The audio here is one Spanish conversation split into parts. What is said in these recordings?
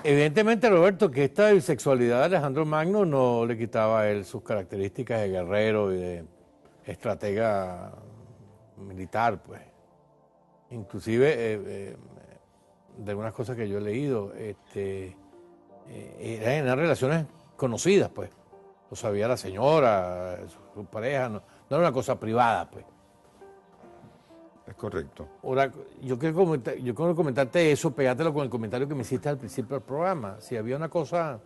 Evidentemente, Roberto, que esta bisexualidad de Alejandro Magno no le quitaba a él sus características de guerrero y de estratega militar, pues. Inclusive, de algunas cosas que yo he leído, eran relaciones conocidas, pues. Lo sabía la señora, su pareja, no era una cosa privada, pues. Es correcto. Ahora, yo quiero comentarte eso, pegátelo con el comentario que me hiciste al principio del programa. Si había una cosa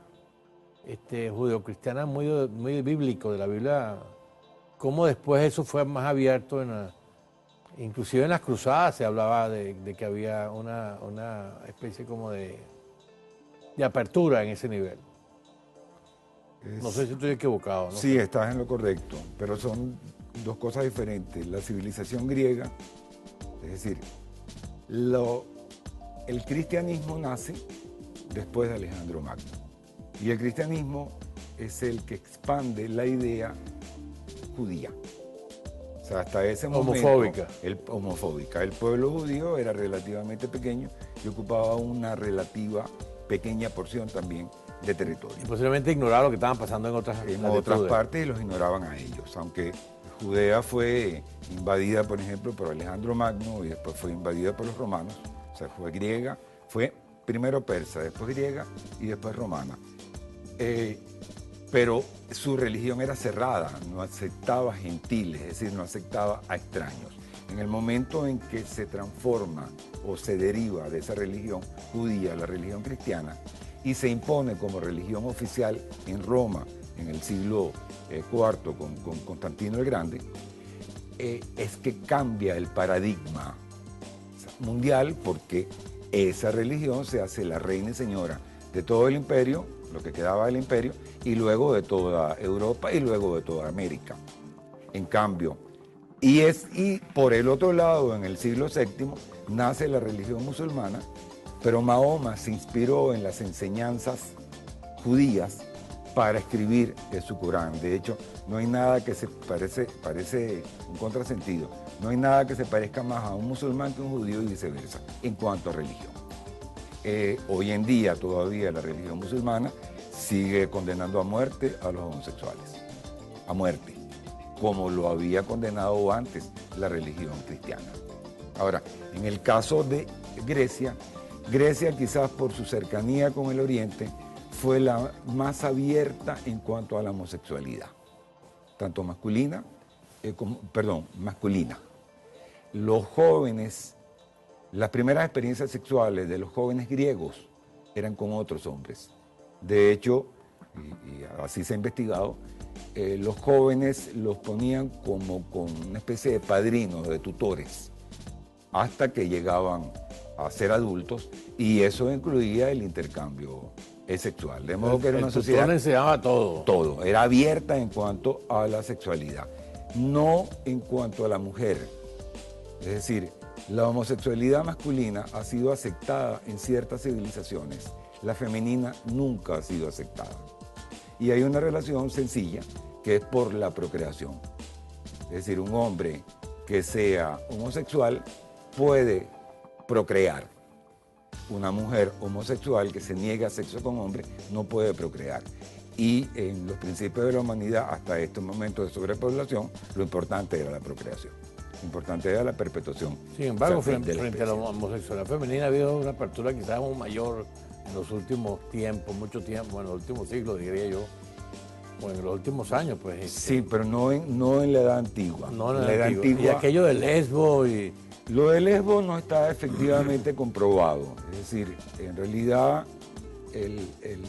judeocristiana muy bíblico de la Biblia, cómo después eso fue más abierto, inclusive en las cruzadas se hablaba de que había una especie como de apertura en ese nivel. No sé si estoy equivocado, ¿no? Sí, estás en lo correcto, pero son dos cosas diferentes. La civilización griega, es decir, el cristianismo nace después de Alejandro Magno. Y el cristianismo es el que expande la idea judía. O sea, hasta ese momento... Homofóbica. El pueblo judío era relativamente pequeño y ocupaba una relativa pequeña porción también de territorio. Y posiblemente ignorar lo que estaban pasando en otras partes, y los ignoraban a ellos, aunque Judea fue invadida, por ejemplo, por Alejandro Magno y después fue invadida por los romanos. O sea, fue griega, fue primero persa, después griega y después romana. Pero su religión era cerrada, no aceptaba gentiles, es decir, no aceptaba a extraños. En el momento en que se transforma o se deriva de esa religión judía a la religión cristiana y se impone como religión oficial en Roma en el siglo IV con Constantino el Grande, es que cambia el paradigma mundial, porque esa religión se hace la reina y señora de todo el imperio, lo que quedaba del imperio, y luego de toda Europa y luego de toda América. En cambio, y por el otro lado, en el siglo VII, nace la religión musulmana, pero Mahoma se inspiró en las enseñanzas judías para escribir su Corán. De hecho, no hay nada que se parece un contrasentido, no hay nada que se parezca más a un musulmán que a un judío y viceversa, en cuanto a religión. Hoy en día todavía la religión musulmana sigue condenando a muerte a los homosexuales, a muerte, como lo había condenado antes la religión cristiana. Ahora, en el caso de Grecia quizás por su cercanía con el Oriente fue la más abierta en cuanto a la homosexualidad, tanto masculina. Los jóvenes, las primeras experiencias sexuales de los jóvenes griegos eran con otros hombres. De hecho, y así se ha investigado, los jóvenes los ponían como con una especie de padrinos, de tutores, hasta que llegaban a ser adultos, y eso incluía el intercambio sexual. De modo que era una sociedad... le enseñaba todo. Todo, era abierta en cuanto a la sexualidad, no en cuanto a la mujer. Es decir, la homosexualidad masculina ha sido aceptada en ciertas civilizaciones, la femenina nunca ha sido aceptada. Y hay una relación sencilla, que es por la procreación. Es decir, un hombre que sea homosexual puede procrear. Una mujer homosexual que se niega a sexo con hombre no puede procrear. Y en los principios de la humanidad, hasta estos momentos de sobrepoblación, lo importante era la procreación. Lo importante era la perpetuación. Sin embargo, frente a la homosexualidad femenina ha habido una apertura quizás aún mayor en los últimos tiempos, mucho tiempo, en los últimos siglos, diría yo, o en los últimos años, pues. Sí, pero no en la edad antigua. No en la edad antigua. Y aquello de Lesbo y... Lo de Lesbo no está efectivamente comprobado. Es decir, en realidad el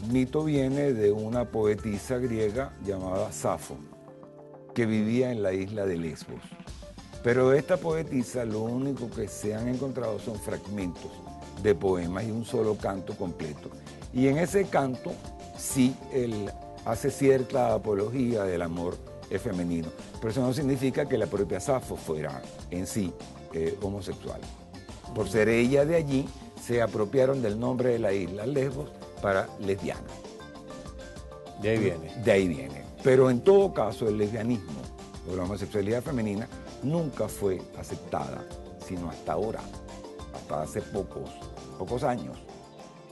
mito viene de una poetisa griega llamada Safo, que vivía en la isla de Lesbos. Pero de esta poetisa lo único que se han encontrado son fragmentos de poemas y un solo canto completo. Y en ese canto sí él hace cierta apología del amor femenino. Pero eso no significa que la propia Safo fuera en sí homosexual. Por ser ella de allí, se apropiaron del nombre de la isla Lesbos para lesbiana. De ahí viene. De ahí viene. Pero en todo caso, el lesbianismo o la homosexualidad femenina nunca fue aceptada, sino hasta ahora, hasta hace pocos años.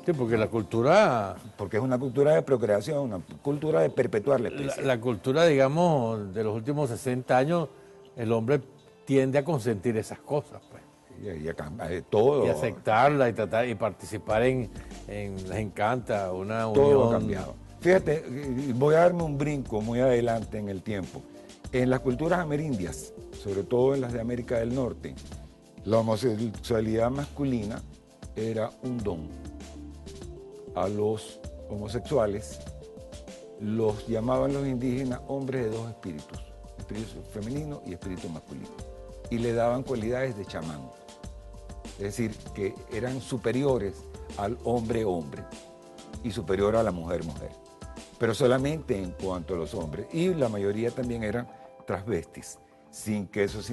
Sí, porque la cultura, Porque es una cultura de procreación, una cultura de perpetuar la especie. la cultura, digamos, de los últimos 60 años, el hombre tiende a consentir esas cosas, pues. Y acá, todo, Y aceptarla y tratar y participar les encanta una todo unión. ha cambiado. Fíjate, voy a darme un brinco muy adelante en el tiempo. En las culturas amerindias, sobre todo en las de América del Norte, la homosexualidad masculina era un don. A los homosexuales los llamaban los indígenas hombres de dos espíritus, espíritu femenino y espíritu masculino, y le daban cualidades de chamán, es decir, que eran superiores al hombre-hombre y superior a la mujer-mujer, pero solamente en cuanto a los hombres, y la mayoría también eran transvestis, sin que eso no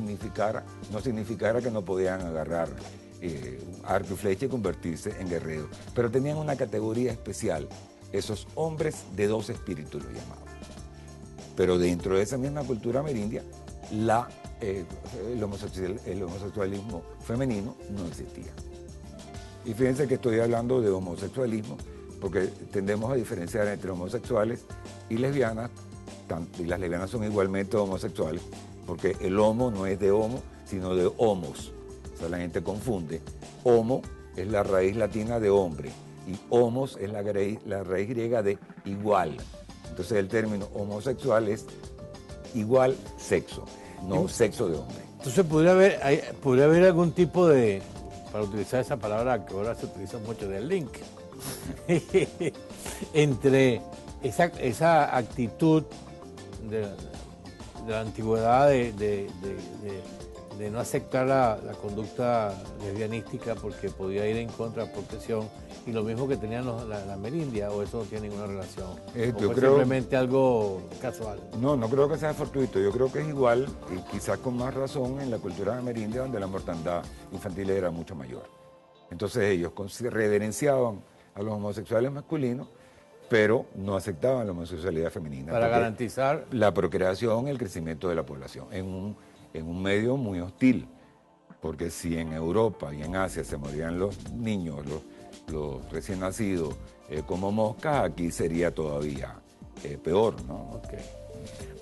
significara que no podían agarrar arco y flecha y convertirse en guerreros, pero tenían una categoría especial, esos hombres de dos espíritus lo llamaban. Pero dentro de esa misma cultura amerindia, el homosexualismo femenino no existía. Y fíjense que estoy hablando de homosexualismo porque tendemos a diferenciar entre homosexuales y lesbianas, y las lesbianas son igualmente homosexuales, porque el homo no es de homo, sino de homos. O sea, la gente confunde. Homo es la raíz latina de hombre y homos es la raíz griega de igual. Entonces el término homosexual es igual sexo, no sexo de hombre. Entonces podría haber algún tipo de, para utilizar esa palabra que ahora se utiliza mucho, de link, entre esa actitud de la antigüedad de no aceptar la conducta lesbianística porque podía ir en contra de la protección, y lo mismo que tenían la amerindia, o eso no tiene ninguna relación, o Yo fue creo, simplemente algo casual. no creo que sea fortuito, yo creo que es igual, y quizás con más razón en la cultura amerindia, donde la mortandad infantil era mucho mayor. Entonces ellos reverenciaban a los homosexuales masculinos, pero no aceptaban la homosexualidad femenina. Para garantizar la procreación y el crecimiento de la población en un medio muy hostil. Porque si en Europa y en Asia se morían los niños, los recién nacidos, como moscas, aquí sería todavía peor, ¿no? Okay.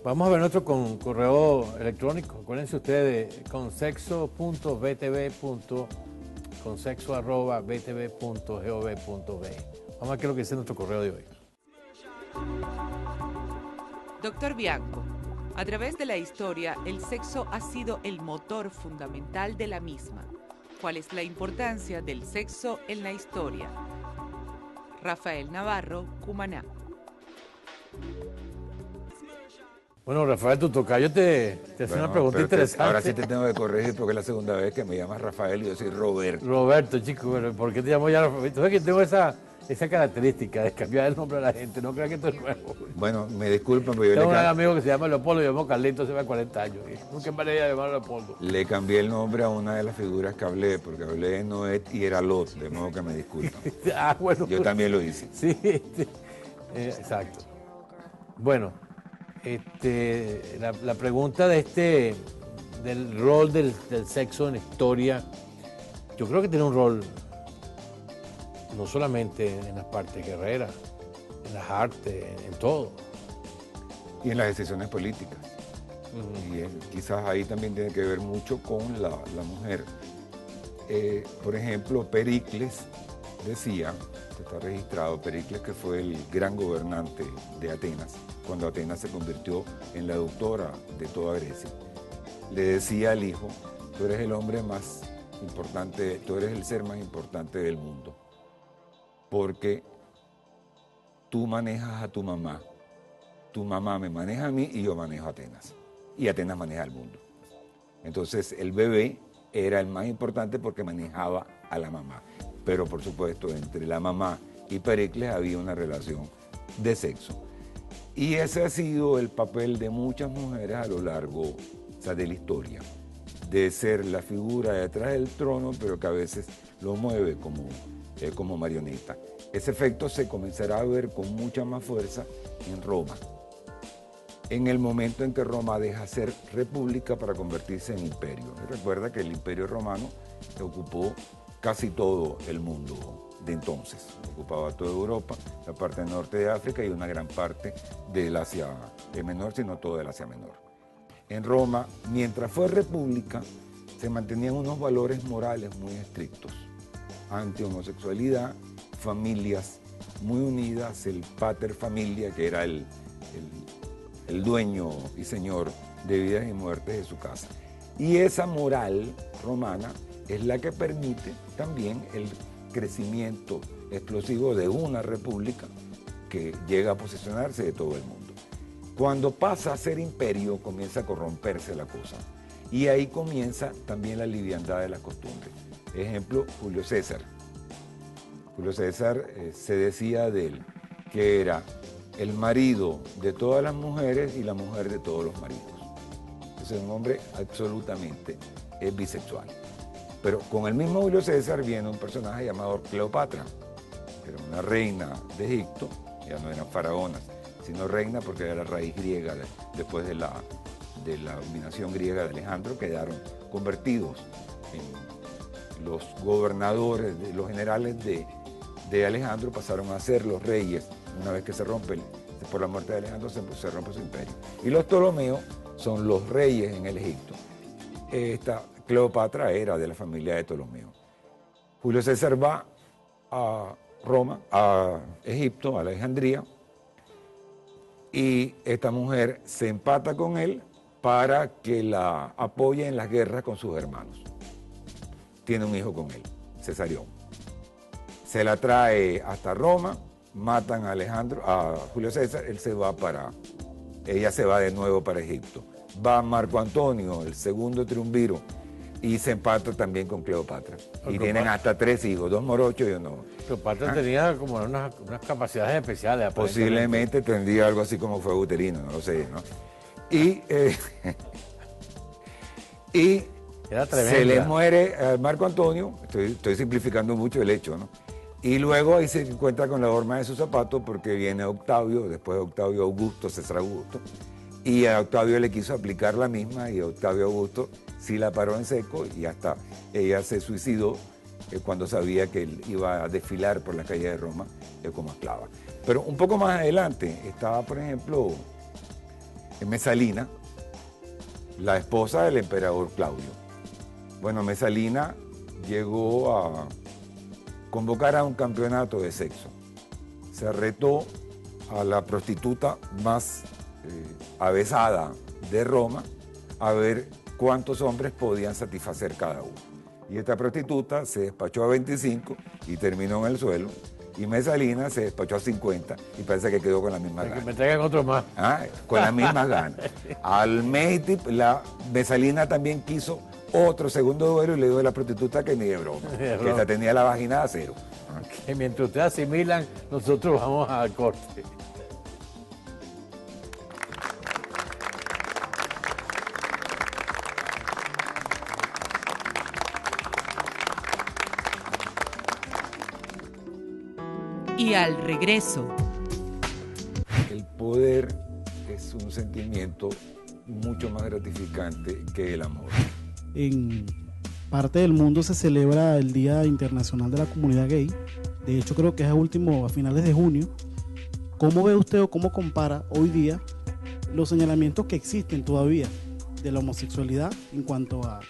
Vamos a ver nuestro correo electrónico. Acuérdense ustedes de consexo.btv.gov.be. Vamos a ver qué es lo que dice nuestro correo de hoy. Doctor Bianco, a través de la historia, el sexo ha sido el motor fundamental de la misma. ¿Cuál es la importancia del sexo en la historia? Rafael Navarro, Cumaná. Bueno, Rafael, tu tocayo te hace una pregunta interesante. Ahora sí te tengo que corregir porque es la segunda vez que me llamas Rafael y yo soy Roberto. Roberto, chico, pero ¿por qué te llamo ya Rafael? Entonces que tengo esa característica de cambiar el nombre a la gente, no creas que esto es nuevo. Bueno, me disculpan, pero yo Tengo un amigo que se llama Leopoldo, yo llamo Carlito, se va 40 años. Nunca me le llamarlo Leopoldo. le cambié el nombre a una de las figuras que hablé, porque hablé de Noé y era Lot, de modo que me disculpan. Ah, bueno. Yo también lo hice. Sí, exacto. Bueno, la pregunta del rol del sexo en la historia, yo creo que tiene un rol no solamente en las partes guerreras, en las artes, en todo. Y en las decisiones políticas. Y quizás ahí también tiene que ver mucho con la mujer. Por ejemplo, Pericles decía, que está registrado, Pericles, que fue el gran gobernante de Atenas, cuando Atenas se convirtió en la doctora de toda Grecia, le decía al hijo: tú eres el hombre más importante, tú eres el ser más importante del mundo, porque tú manejas a tu mamá me maneja a mí y yo manejo a Atenas, y Atenas maneja al mundo. Entonces el bebé era el más importante porque manejaba a la mamá, pero por supuesto entre la mamá y Pericles había una relación de sexo. Y ese ha sido el papel de muchas mujeres a lo largo, de la historia, de ser la figura detrás del trono, pero que a veces lo mueve como marioneta. Ese efecto se comenzará a ver con mucha más fuerza en Roma, en el momento en que Roma deja ser república para convertirse en imperio. Recuerda que el imperio romano ocupó casi todo el mundo de entonces. Ocupaba toda Europa, la parte norte de África y una gran parte del Asia Menor, sino todo el Asia Menor. En Roma, mientras fue república, se mantenían unos valores morales muy estrictos. Anti-homosexualidad, familias muy unidas, el pater familia, que era el dueño y señor de vidas y muertes de su casa. Y esa moral romana es la que permite también el crecimiento explosivo de una república que llega a posicionarse de todo el mundo. Cuando pasa a ser imperio, comienza a corromperse la cosa. Y ahí comienza también la liviandad de las costumbres. Ejemplo, Julio César. Julio César se decía de él que era el marido de todas las mujeres y la mujer de todos los maridos. Es un hombre absolutamente bisexual. Pero con el mismo Julio César viene un personaje llamado Cleopatra, que era una reina de Egipto, ya no eran faraonas, sino reina porque era la raíz griega después de la dominación griega de Alejandro, quedaron convertidos en los gobernadores, los generales de Alejandro pasaron a ser los reyes. Una vez que se rompe, por la muerte de Alejandro, se rompe su imperio. Y los Ptolomeos son los reyes en el Egipto. Esta Cleopatra era de la familia de Ptolomeo. Julio César va a Roma, a Egipto, a Alejandría, y esta mujer se empata con él para que la apoye en las guerras con sus hermanos. Tiene un hijo con él, Cesarión. Se la trae hasta Roma, matan a Julio César, ella se va de nuevo para Egipto. Va Marco Antonio, el segundo triunviro, y se empata también con Cleopatra. Y tienen hasta 3 hijos, 2 morochos y uno. Cleopatra tenía como unas capacidades especiales. Posiblemente tendría algo así como fuego uterino, no lo sé, ¿no? Y se le muere a Marco Antonio, estoy simplificando mucho el hecho, ¿no? Y luego ahí se encuentra con la horma de su zapato porque viene Octavio, después de Octavio Augusto, César Augusto, y a Octavio le quiso aplicar la misma y Octavio Augusto sí la paró en seco y hasta ella se suicidó cuando sabía que él iba a desfilar por la calle de Roma como esclava. Pero un poco más adelante estaba, por ejemplo, Mesalina, la esposa del emperador Claudio. Bueno, Mesalina llegó a convocar a un campeonato de sexo. Se retó a la prostituta más avesada de Roma a ver cuántos hombres podían satisfacer cada uno. Y esta prostituta se despachó a 25 y terminó en el suelo. Y Mesalina se despachó a 50 y parece que quedó con las mismas ganas. Que me traigan otro más. Con las mismas ganas. Al mes, la Mesalina también quiso otro segundo duelo y le dio a la prostituta que ni de broma. Que esta tenía la vagina de acero. Que mientras ustedes asimilan, nosotros vamos al corte. Y al regreso. El poder es un sentimiento mucho más gratificante que el amor. En parte del mundo se celebra el Día Internacional de la Comunidad Gay. De hecho, creo que es a finales de junio. ¿Cómo ve usted o cómo compara hoy día los señalamientos que existen todavía de la homosexualidad en cuanto a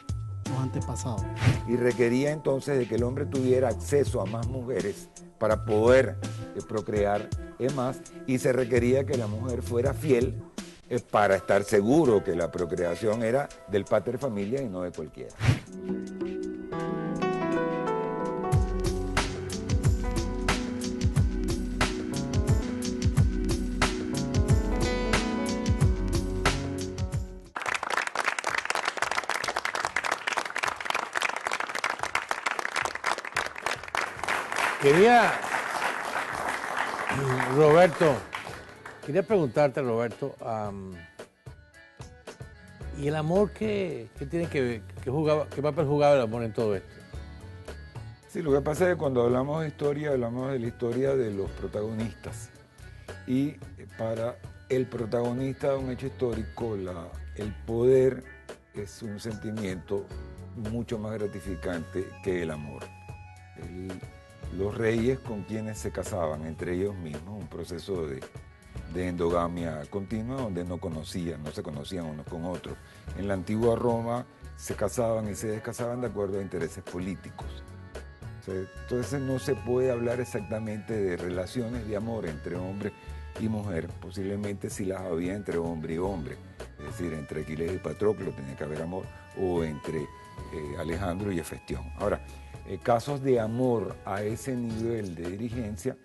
los antepasados? Y requería entonces de que el hombre tuviera acceso a más mujeres para poder procrear más, y se requería que la mujer fuera fiel para estar seguro que la procreación era del pater familia y no de cualquiera. Quería preguntarte, Roberto, ¿y el amor qué tiene que ver, qué papel jugaba el amor en todo esto? Sí, lo que pasa es que cuando hablamos de historia, hablamos de la historia de los protagonistas. Y para el protagonista de un hecho histórico, el poder es un sentimiento mucho más gratificante que el amor. los reyes con quienes se casaban entre ellos mismos, un proceso de endogamia continua donde no se conocían unos con otros. En la antigua Roma se casaban y se descasaban de acuerdo a intereses políticos. Entonces no se puede hablar exactamente de relaciones de amor entre hombre y mujer, posiblemente si las había entre hombre y hombre, es decir, entre Aquiles y Patroclo tenía que haber amor, o entre Alejandro y Hefestión. Ahora, casos de amor a ese nivel de dirigencia,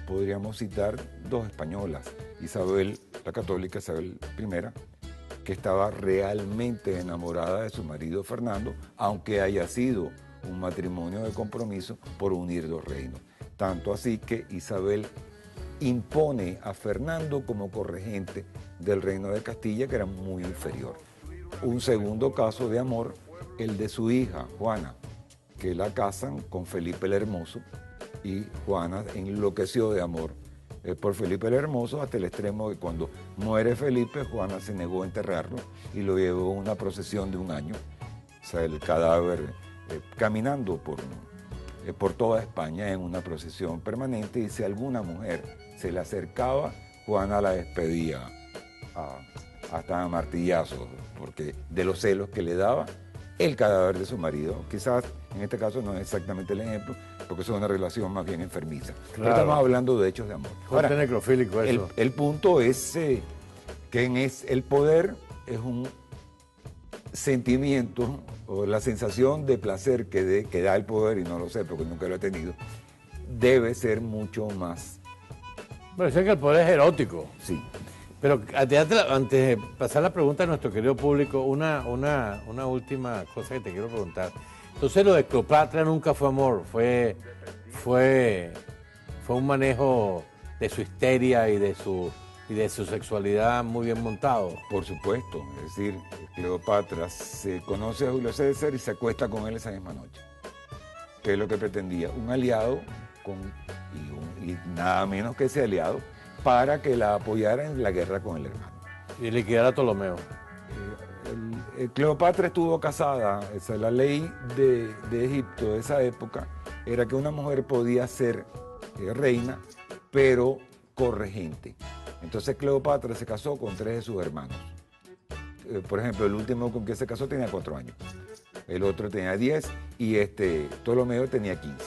podríamos citar dos españolas, Isabel, la católica Isabel I, que estaba realmente enamorada de su marido Fernando, aunque haya sido un matrimonio de compromiso por unir dos reinos. Tanto así que Isabel impone a Fernando como corregente del reino de Castilla, que era muy inferior. Un segundo caso de amor, el de su hija, Juana, que la casan con Felipe el Hermoso, y Juana enloqueció de amor por Felipe el Hermoso hasta el extremo de que cuando muere Felipe, Juana se negó a enterrarlo y lo llevó a una procesión de un año, o sea, el cadáver caminando por toda España en una procesión permanente, y si alguna mujer se le acercaba, Juana la despedía hasta a martillazos, porque de los celos que le daba el cadáver de su marido. Quizás en este caso no es exactamente el ejemplo, porque es una relación más bien enfermiza. Claro. Pero estamos hablando de hechos de amor. Ahora, necrofílico eso. El punto es que el poder es un sentimiento o la sensación de placer que da el poder, y no lo sé porque nunca lo he tenido, debe ser mucho más. Bueno, sé que el poder es erótico. Sí. Pero antes de pasar la pregunta a nuestro querido público, una última cosa que te quiero preguntar. Entonces lo de Cleopatra nunca fue amor, fue un manejo de su histeria y de su sexualidad muy bien montado. Por supuesto, es decir, Cleopatra se conoce a Julio César y se acuesta con él esa misma noche. ¿Qué es lo que pretendía? Un aliado y nada menos que ese aliado para que la apoyara en la guerra con el hermano. Y liquidar a Ptolomeo. Cleopatra estuvo casada, esa es la ley de Egipto de esa época, era que una mujer podía ser reina, pero corregente. Entonces Cleopatra se casó con 3 de sus hermanos. Por ejemplo, el último con que se casó tenía 4 años, el otro tenía 10 y Ptolomeo tenía 15.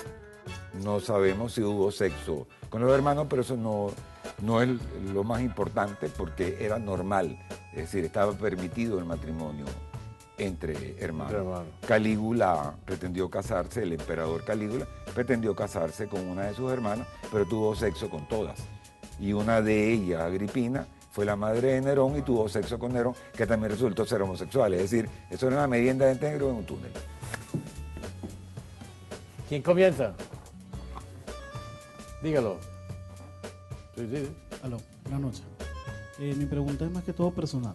No sabemos si hubo sexo con los hermanos, pero eso no es lo más importante porque era normal, es decir, estaba permitido el matrimonio entre hermanos. Calígula pretendió casarse, el emperador Calígula pretendió casarse con una de sus hermanas, pero tuvo sexo con todas. Y una de ellas, Agripina, fue la madre de Nerón y tuvo sexo con Nerón, que también resultó ser homosexual. Es decir, eso era una merienda de negro en un túnel. ¿Quién comienza? Dígalo. Sí. Aló, buenas noches. Mi pregunta es más que todo personal.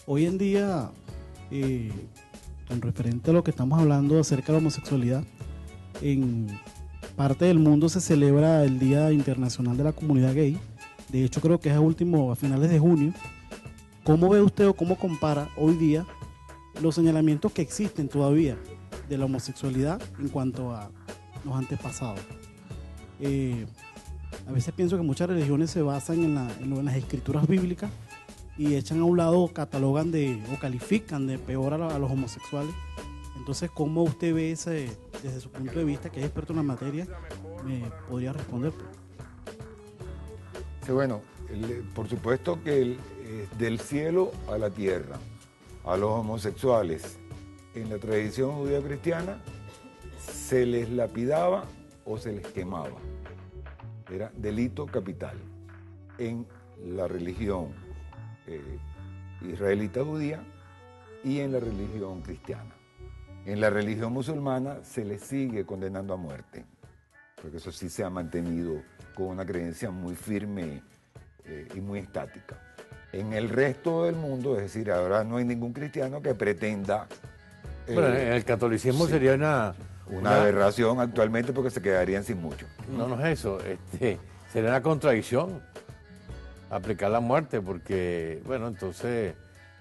Hoy en día, con referente a lo que estamos hablando acerca de la homosexualidad, en parte del mundo se celebra el Día Internacional de la Comunidad Gay. De hecho, creo que es a finales de junio. ¿Cómo ve usted o cómo compara hoy día los señalamientos que existen todavía de la homosexualidad en cuanto a los antepasados? A veces pienso que muchas religiones se basan en las escrituras bíblicas y echan a un lado, catalogan o califican de peor a los homosexuales. Entonces, ¿cómo usted ve desde su punto de vista, que es experto en la materia, me podría responder? Sí, bueno, por supuesto que del cielo a la tierra, a los homosexuales, en la tradición judío-cristiana, se les lapidaba o se les quemaba. Era delito capital. En la religión israelita judía y en la religión cristiana. En la religión musulmana se les sigue condenando a muerte, porque eso sí se ha mantenido con una creencia muy firme y muy estática. En el resto del mundo, es decir, ahora no hay ningún cristiano que pretenda... bueno, en el catolicismo sí, sería una aberración actualmente porque se quedarían sin mucho. No es eso, sería una contradicción aplicar la muerte porque, bueno, entonces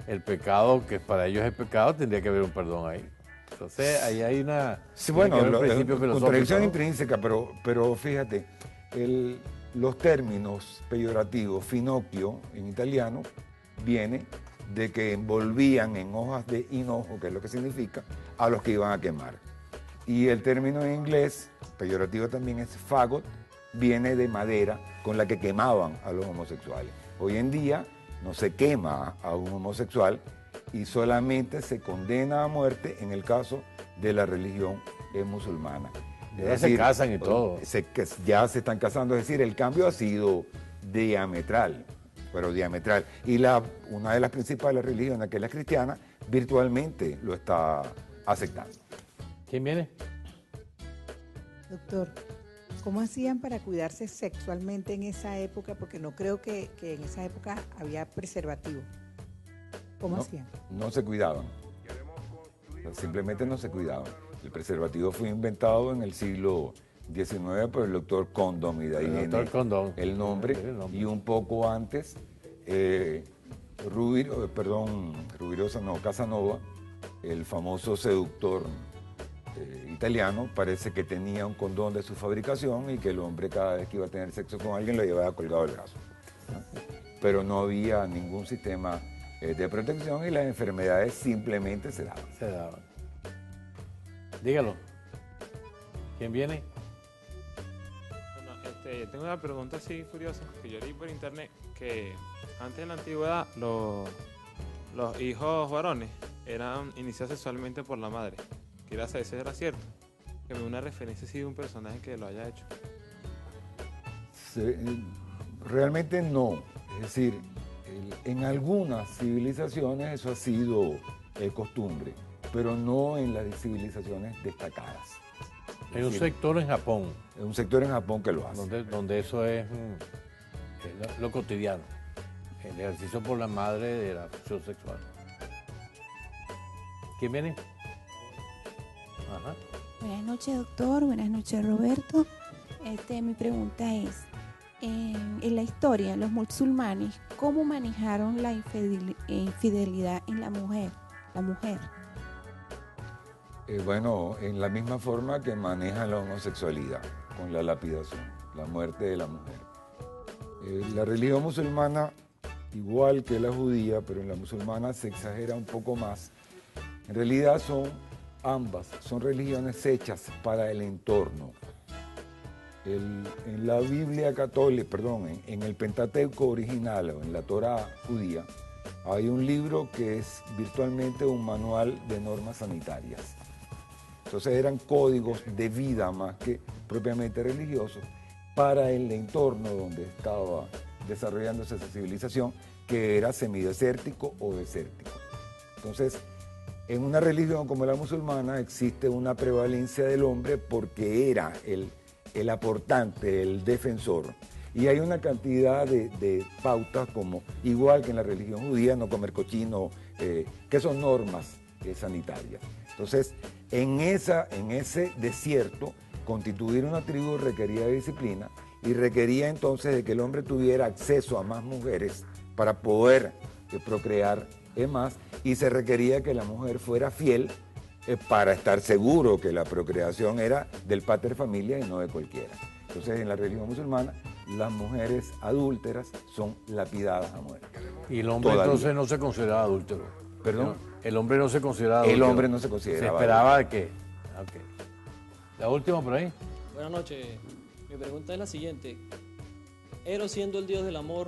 el pecado que para ellos es pecado tendría que haber un perdón ahí. Entonces, ahí hay una Sí, bueno, tiene que haber un principio filosófico, contradicción ¿no? intrínseca, pero fíjate, los términos peyorativos, finocchio en italiano, viene de que envolvían en hojas de hinojo, que es lo que significa, a los que iban a quemar. Y el término en inglés, peyorativo también, es fagot, viene de madera con la que quemaban a los homosexuales. Hoy en día no se quema a un homosexual y solamente se condena a muerte en el caso de la religión musulmana. Ya se casan y todo. Ya se están casando, es decir, el cambio ha sido diametral, pero diametral. Y una de las principales religiones, que es la cristiana, virtualmente lo está aceptando. ¿Quién viene? Doctor, ¿cómo hacían para cuidarse sexualmente en esa época? Porque no creo que en esa época había preservativo. ¿Cómo hacían? No se cuidaban. Simplemente no se cuidaban. El preservativo fue inventado en el siglo XIX por el doctor Condom, y de ahí viene el nombre. Y un poco antes, Casanova, el famoso seductor italiano, parece que tenía un condón de su fabricación y que el hombre cada vez que iba a tener sexo con alguien lo llevaba colgado del brazo, ¿no? Pero no había ningún sistema de protección y las enfermedades simplemente se daban. Se daban. Dígalo. ¿Quién viene? Bueno, tengo una pregunta así curiosa, que yo leí por internet, que antes en la antigüedad los hijos varones eran iniciados sexualmente por la madre. Quería saber si era cierto, que me dé una referencia así de un personaje que lo haya hecho. Realmente no, es decir, en algunas civilizaciones eso ha sido costumbre, pero no en las civilizaciones destacadas. Hay un sector en Japón. Es un sector en Japón que lo hace. Donde eso es lo cotidiano. El ejercicio por la madre de la función sexual. ¿Quién viene? Ajá. Buenas noches, doctor. Buenas noches, Roberto. Mi pregunta es, en la historia, los musulmanes, ¿cómo manejaron la infidelidad en la mujer? Bueno, en la misma forma que manejan la homosexualidad, con la lapidación, la muerte de la mujer. La religión musulmana, igual que la judía, pero en la musulmana se exagera un poco más. En realidad ambas son religiones hechas para el entorno. En la Biblia católica, en el Pentateuco original o en la Torá judía, hay un libro que es virtualmente un manual de normas sanitarias. Entonces eran códigos de vida más que propiamente religiosos para el entorno donde estaba desarrollándose esa civilización, que era semidesértico o desértico. Entonces, en una religión como la musulmana existe una prevalencia del hombre porque era el aportante, el defensor. Y hay una cantidad de pautas, como igual que en la religión judía, no comer cochino, que son normas sanitarias. Entonces, en ese desierto, constituir una tribu requería disciplina y requería entonces de que el hombre tuviera acceso a más mujeres para poder procrear más, y se requería que la mujer fuera fiel para estar seguro que la procreación era del pater familia y no de cualquiera. Entonces, en la religión musulmana, las mujeres adúlteras son lapidadas a muerte. Y el hombre entonces no se consideraba adúltero. ¿Perdón? El hombre no se consideraba adúltero. El hombre no se consideraba. Se esperaba de que... Okay. La última por ahí. Buenas noches. Mi pregunta es la siguiente. Eros, siendo el dios del amor,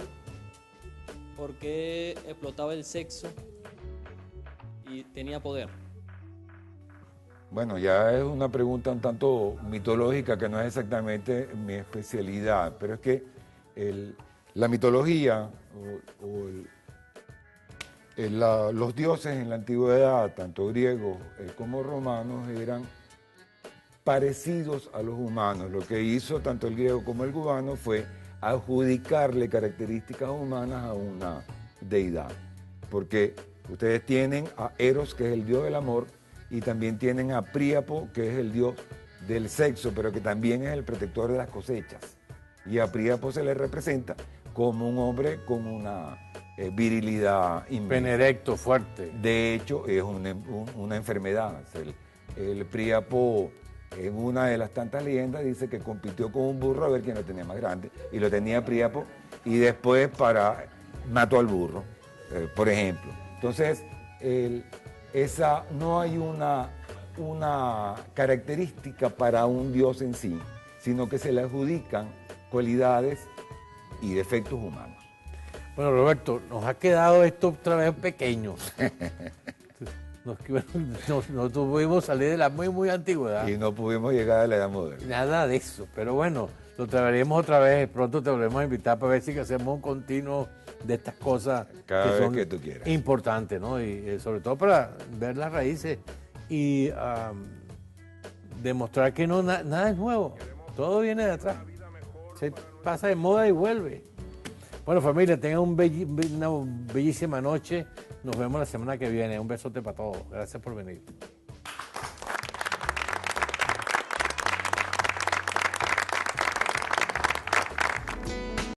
¿por qué explotaba el sexo y tenía poder? Bueno, ya es una pregunta un tanto mitológica que no es exactamente mi especialidad, pero es que la mitología los dioses en la antigüedad, tanto griegos como romanos, eran parecidos a los humanos. Lo que hizo tanto el griego como el cubano fue adjudicarle características humanas a una deidad. Porque ustedes tienen a Eros, que es el dios del amor, y también tienen a Príapo, que es el dios del sexo, pero que también es el protector de las cosechas. Y a Príapo se le representa como un hombre con una virilidad inmensa. Pene erecto, fuerte. De hecho, es una enfermedad. El Príapo, en una de las tantas leyendas, dice que compitió con un burro a ver quién lo tenía más grande, y lo tenía Príapo, y después mató al burro, por ejemplo. Entonces, no hay una característica para un dios en sí, sino que se le adjudican cualidades y defectos humanos. Bueno, Roberto, nos ha quedado esto otra vez pequeño. No pudimos salir de la muy antigüedad. Y no pudimos llegar a la edad moderna. Nada de eso, pero bueno, lo traeremos otra vez. Pronto te volvemos a invitar para ver si hacemos un continuo de estas cosas Cada que vez son que tú quieras. importantes, ¿no? Y sobre todo para ver las raíces y demostrar que nada es nuevo. Todo viene de atrás. Se pasa de moda y vuelve. Bueno, familia, tengan una bellísima noche. Nos vemos la semana que viene. Un besote para todos. Gracias por venir.